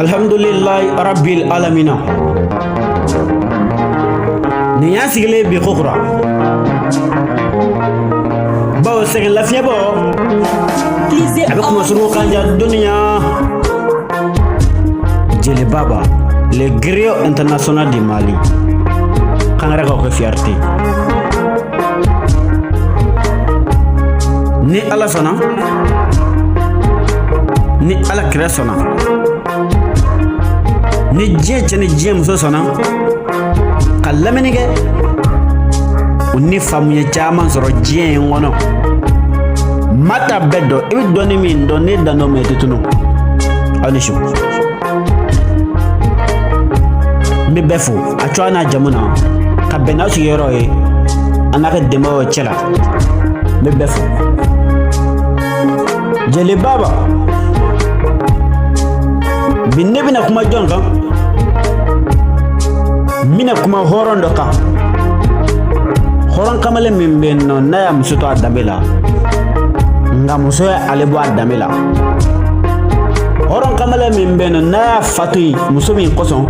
Alhamdulillahi rabbil alamina. Ni ya sigile bi khokra. Bawo sege lafiya bo. Avec mo suru kanja dunia. Jeli Baba, le griot international du Mali. Kangara ko fierté. Ni ala sona. Ni ala kira sona. Ni je muso sona. Kalaminige. Uni famuye chaman soro je ngono. Mata bedo ibi doni min doni dano metituno. Anishu. Mbe befu achwana jamuna ka bena su yero e anaka demo chela mbe befu Jeli Baba binne bina kuma jonka mina kuma horondo ka horon kamale mimbe no na ya musuto adamela nga muso ya alebo adamela horon kamale mimbe no na ya fatui muso min koson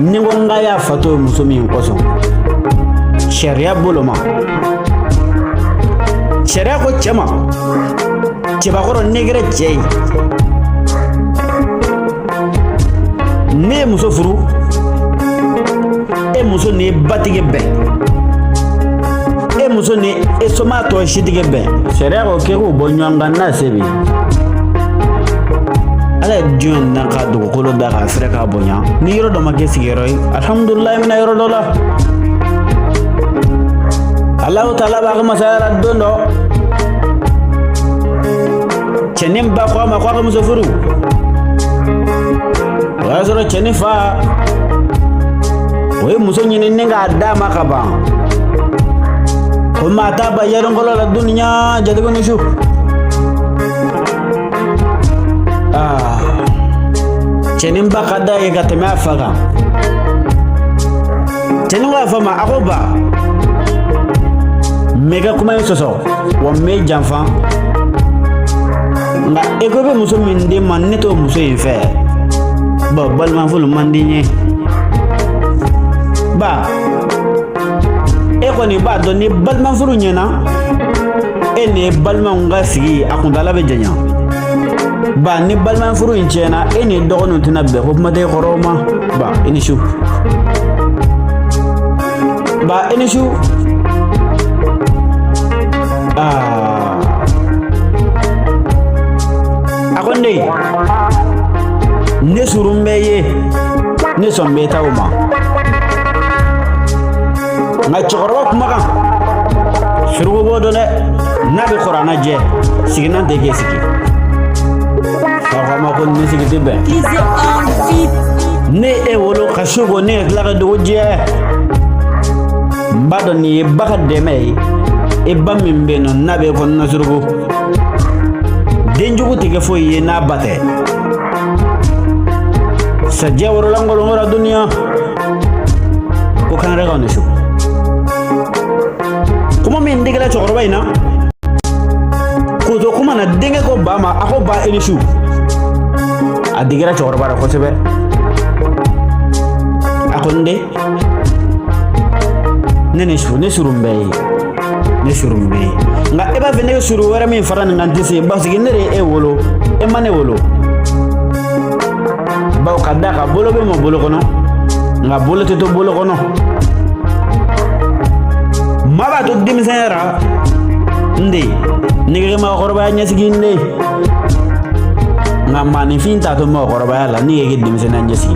ningo nga ya fato muso min koson sharia boloma sharia ko chama cheba koro negre chei ne muso furu e muso ne batige be e muso ne e soma to shidige be sharia ko ke ko bonyanga na sebi ala dion na ka do ko da ka freka bonya ni yoro do make sigero alhamdulillah mina yoro do la Allah taala ba ko masara dondo chenim ba ko ma ko muso furu wa zoro chenifa we muso nyini ninga dama ka ba ko mata ba yero ngolo la dunya jadi ko nishu chenin ba kada ye gateme afaga chenin wa fama akoba mega kuma yoso wa me janfa nga ekobe muso minde man neto muso infe ba balman fulu mandinye ba ekoni ba doni balman fulu nyena ene balman nga sigi akundala be janya ba ni balman furu inchena eni dogonu tina be ko mate koroma ba eni shu akonde ne surumbeye ne sombe tawma na choro kuma kan surugo bodone nabi qur'ana je sigina de ke sigi ma ko ni sigiti be ne e wolo khashugo ne la do je mbado ni baka deme e bamimbe no nabe ko nasurugo denjugo tige fo ye na bate sa jawro langolo ngora dunya ko kan rega on shu kuma min digala choro bayna ko to kuma na dinga ko bama ako ba elishu adigira chor bara ko sebe akonde nene surumbe nga eba vene suru wara min faran ngantisi basigi nere e wolo e mane wolo baw kadaka bolo be mo bolo kono nga bolo to bolo kono maba to dimisera ndi nigere ma korba nyasigi ndi nga mani finta to mo korba yalla ni yegi dimisena nyasi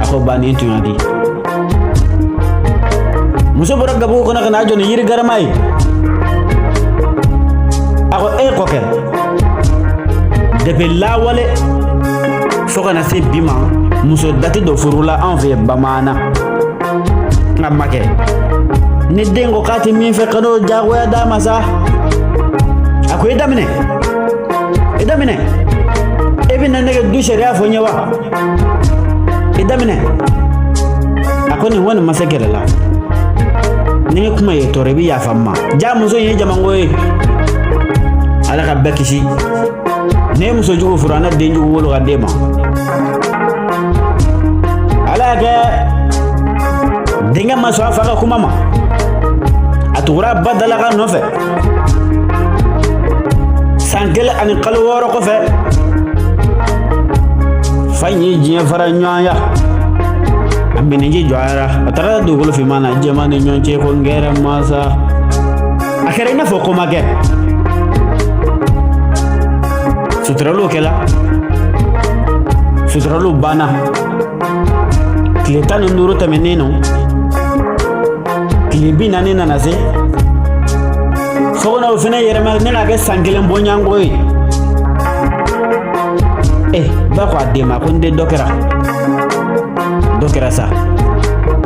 ako bani tunadi muso bora gabu ko na joni yiri garamay ako e ko ken depuis la wale fokana se bima muso dati do furula enve bamana na make ni dengo kati mi fe kado jago ya dama sa ako edamine ebina nege du sharia fo nyawa edamine ako ni wona masakere la ni kuma ye torebi ya famma jamu zo ye jamango ala ka bekisi ne muso jugu furu ana den jugu wolo ka den ma ala kɛ denkɛ ma sɔn a fa ka kuma ma a tugura ba dalaga nɔfɛ san 1 ani kalo 6 kɔfɛ fa ye diɲɛ fara ɲɔgɔn ya a minɛnji jɔyara a taara dugukolo finman na jɛman ni ɲɔgɔn cɛ ko n gɛrɛ masa a kɛra i n'a fɔ ko ma kɛ suturaliw kɛla suturaliw banna tile 15 tɛmɛnen no tile 40 nana se sokɔnɔw fɛnɛ yɛrɛma ne ka kɛ san 1 bɔɲango ye ba ko a den ma ko n den dɔ kɛra sa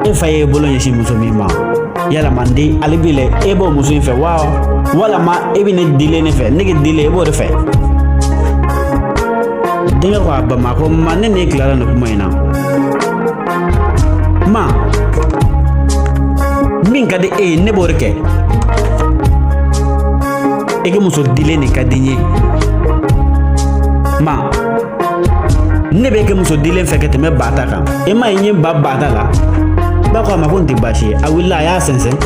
e fa ye bolo ɲɛsin muso min ma yalama n den ale bi lɛ e b'o muso in fɛ wa walama e bi ne dile ne fɛ ne ke dile e b'o de fɛ denkɛ ko a ba ma ko ma ne ne tilara nin kuma in na ma min ka di e ye ne b'o de kɛ e ke muso dile nin ka di n ye ma ne bɛ kɛ muso dilen fɛ ka tɛmɛ ba ta kan e ma ye n ye ba ta la ba ko a ma ko n tɛ baasi ye a wulila a y'a sɛnsɛn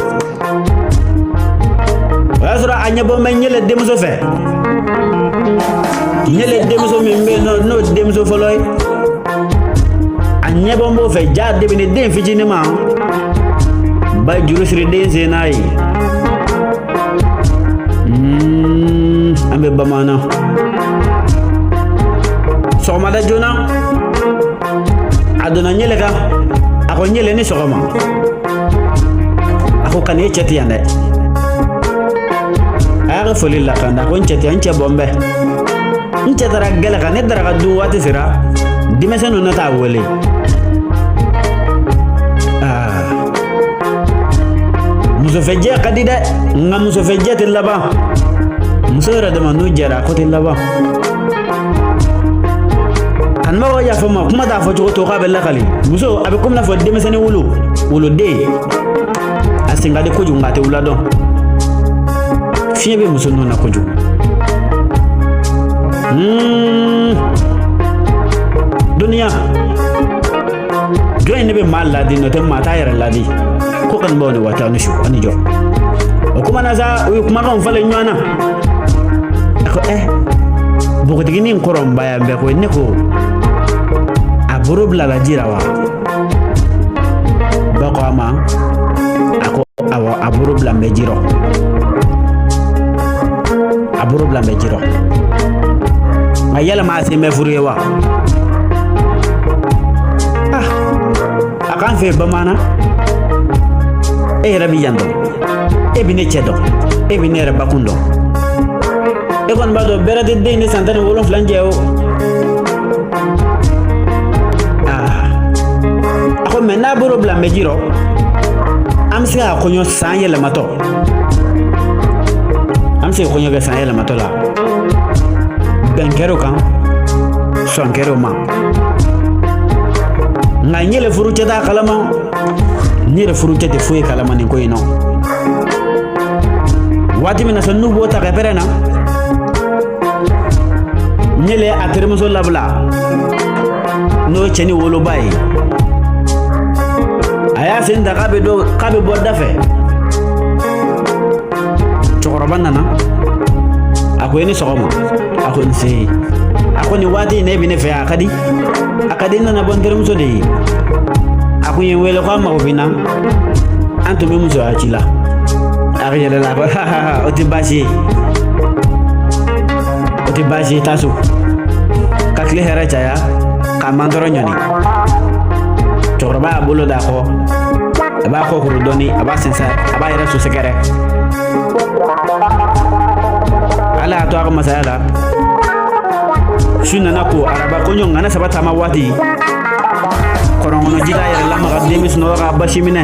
o y'a sɔrɔ a ɲɛbɔ mɛ ɲɛlɛ denmuso fɛ ɲɛlɛ denmuso min bɛ yen n'o denmuso fɔlɔ ye a ɲɛbɔ n b'o fɛ ja debini den fitinin ma ba juru siri den sen n'a ye an bɛ bamanan sɔgɔmada joona a donna ɲɛlɛ kan a ko ɲɛlɛ ni sɔgɔma a ko kan'i cɛ ti yan dɛ a y'a ka foli lakanda a ko n cɛ ti yan n cɛ bɔn bɛ n cɛ taara gɛlɛ kan ne daraka dun waati sera denmisɛnninw ne t'a wele musofɛjɛ ka di dɛ nka musofɛjɛ tɛ laban muso yɛrɛ dama n'u jɛra a ko tɛ laban kanubagaw y'a fɔ ma kuma t'a fɔ cogo to k'a bɛ lakali muso a bɛ komi n'a fɔ denmisɛnnin woloden a sen ka di kojugu nka a tɛ wula dɔn fiɲɛ bɛ muso nun na kojugu duniya jɔn in ne bɛ maa ladi n'o tɛ maa t'a yɛrɛ ladi ko kanubagaw ni waati aw ni su aw ni jɔ o kuma na sa o ye kumakanw falen ɲɔgɔn na a ko bogotiginin in kɔrɔ n ba yan bɛɛ ko ne ko a boro bilala ji la wa ba ko a ma a ko awɔ a boro bila n bɛ ji rɔ a boro bila n bɛ ji rɔ nka yalama a sen bɛ furu ye wa a k'an fɛ bamaana e yɛrɛ bi yan dɔn e bi ne cɛ dɔn e bi ne yɛrɛ bakun dɔn e kɔni b'a dɔn bɛrɛ tɛ den ni san 17 jɛ o a ko mɛ n'a bolo bila n bɛ ji rɔ an bɛ se ka kɔɲɔ san yɛlɛmatɔ an bɛ se ka kɔɲɔ kɛ san yɛlɛmatɔ la bɛn kɛr'o kan sɔn kɛr'o ma nka n yɛlɛ furucɛ t'a kalama n yɛrɛ furucɛ tɛ foyi kalama nin ko in nɔ waati min na sɔn n'u b'o ta ka pɛrɛn na n yɛlɛ a terimuso labila n'o ye cɛ ni woloba ye a y'a sen ta k'a bɛ bɔ da fɛ cɛkɔrɔba nana a ko i ni sɔgɔma a ko n se a ko nin waati in na e bɛ ne fɛ a ka di n nana bɔ n terimuso de ye a ko n ye n wele ko an mago bɛ n na an tun bɛ musoya ci la a ko yɛlɛla a ko o tɛ baasi ye o tɛ baasi ye taa so ka tile hɛrɛ caya k'a man dɔrɔn ɲɔni cɛkɔrɔba y'a bolo d'a kɔ a b'a kɔkuru dɔɔni a b'a sɛnsɛn a b'a yɛrɛ so sɛgɛrɛ ala y'a to a ka masaya la su nana ko araba koɲɔ ŋana 3 taama waati kɔrɔnkɔnɔji k'a yɛrɛ lamaga den bɛ sunɔgɔ k'a basi minɛ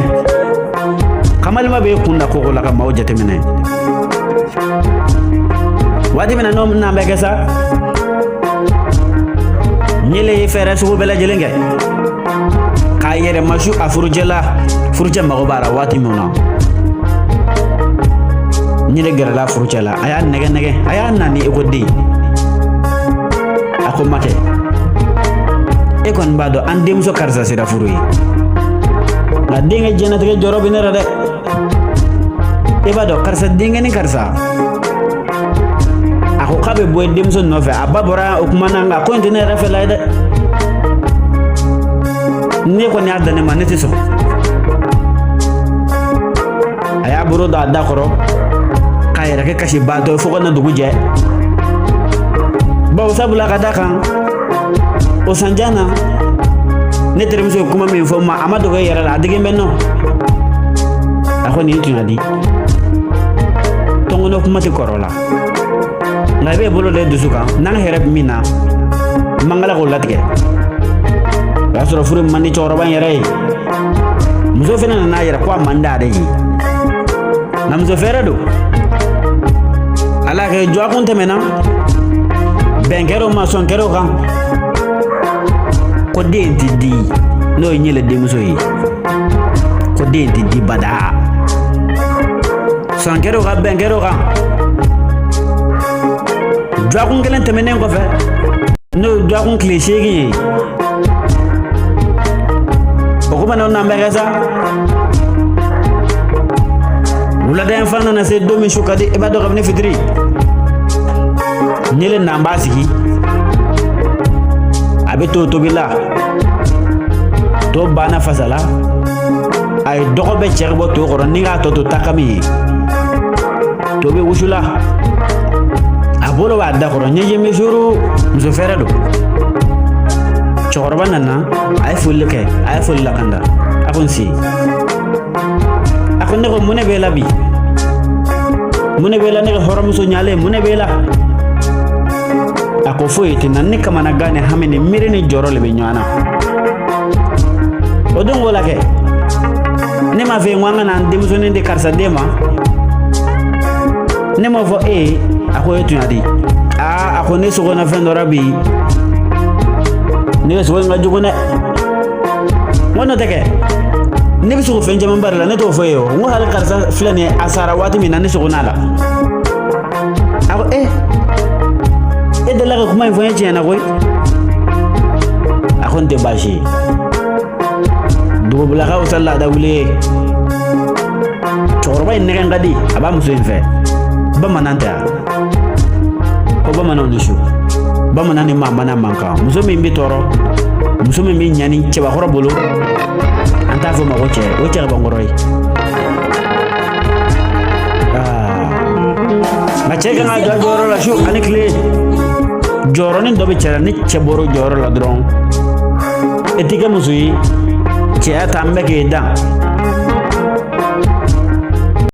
kamalima bɛ kunda kogo la ka maaw jateminɛ waati min na n'o n'an bɛ kɛ sa ɲɛlɛ ye fɛɛrɛ sugu bɛɛ lajɛlen kɛ k'a yɛrɛ masu a furucɛ la furucɛ mago b'a la waati min na ɲɛlɛ gɛrɛla furucɛ la a y'a nɛgɛ a y'a nani ekoden kɔni b'a dɔn an denmuso karisa sera furu ye nka denkɛ jɛnatigɛ jɔrɔ bɛ ne la dɛ i b'a dɔn karisa denkɛ ni karisa a ko k'a bɛ bɔ denmuso nɔfɛ a ba bɔra o kuma na nka ko in tɛ ne yɛrɛ fɛ la ye dɛ ne kɔni y'a dan ne ma ne tɛ sɔn a y'a bolo don a da kɔrɔ k'a yɛrɛ kɛ kasi baatɔ ye fo ka na dugu jɛ bawo sabula ka da kan o sanjan na ne terimuso ye kuma min fɔ n ma a ma dogo e yɛrɛ la a digi bɛ nɔ a ko nin tun ka di tɔnkɔnɔ kuma tɛ kɔrɔ la nka i b'e bolo da i dusu kan n'an hɛrɛ bɛ min na mangala k'o latigɛ o y'a sɔrɔ furu man di cɛkɔrɔba in yɛrɛ ye muso fana nana yɛrɛ ko a man di ale ye nka muso fɛrɛ don ala kɛ jɔ a kun tɛmɛna bɛn kɛra o ma sɔn kɛra o kan ko den tɛ di n'o ye ɲɛlɛ denmuso ye ko den tɛ di bada sɔn kɛra o kan bɛn kɛra o kan jɔ a kun kelen tɛmɛnen kɔfɛ n'o ye jɔ a kun tile 8 ye o kuma na n'an bɛ kɛ sa wulada in fana nana se don min su ka di i b'a dɔn kabini fitiri ɲɛlɛ n'an b'a sigi a bɛ to tobi la to banna fasa la a ye dɔgɔ bɛ cɛ bɔ to kɔrɔ ni k'a tɔ to takami ye to bɛ wusu la a bolo b'a da kɔrɔ ɲɛjɛ misuru muso fɛrɛ don cɛkɔrɔba nana a ye foli kɛ a ye foli lakanda a ko n se a ko ne ko mun ne b'e la bi mun ne b'e la ne ka hɔrɔnmuso ɲalen mun ne b'e la a ko foyi tɛ na ne kamanagan ni hami ni miiri ni jɔrɔ le bɛ ɲɔgɔn na o don ko la kɛ ne m'a fɛ yen ko an ka na an denmusonin di karisa den ma ne m'a fɔ e a ko e tun y'a di a ko ne sogo na fɛn dɔ la bi ne bɛ sogo in ka jugu dɛ n ko n'o tɛ kɛ ne bɛ sogo fɛn caman ba de la ne t'o fɔ e ye o n ko hali karisa filɛ nin ye a sara waati min na ne sogo n'a la a ko e delila ka kuma in fɔ n ye tiɲɛ na koyi a ko n tɛ baasi ye dugubulakaw sa laada wuli ye cɛkɔrɔba in nɛgɛn ka di a b'a muso in fɛ bamanan tɛ ko bamananw ni su bamanan ni maa mana man kan muso min bɛ tɔɔrɔ muso min bɛ ɲani cɛbakɔrɔ bolo an t'a fɔ ma ko cɛ o ye cɛkɔrɔba ye nka cɛ kan ka jɔ a jɔyɔrɔ la su ani tile jɔyɔrɔnin dɔ bɛ cɛ la ni cɛ bɔra o jɔyɔrɔ la dɔrɔn e tɛ kɛ muso ye cɛya t'an bɛɛ k'e dan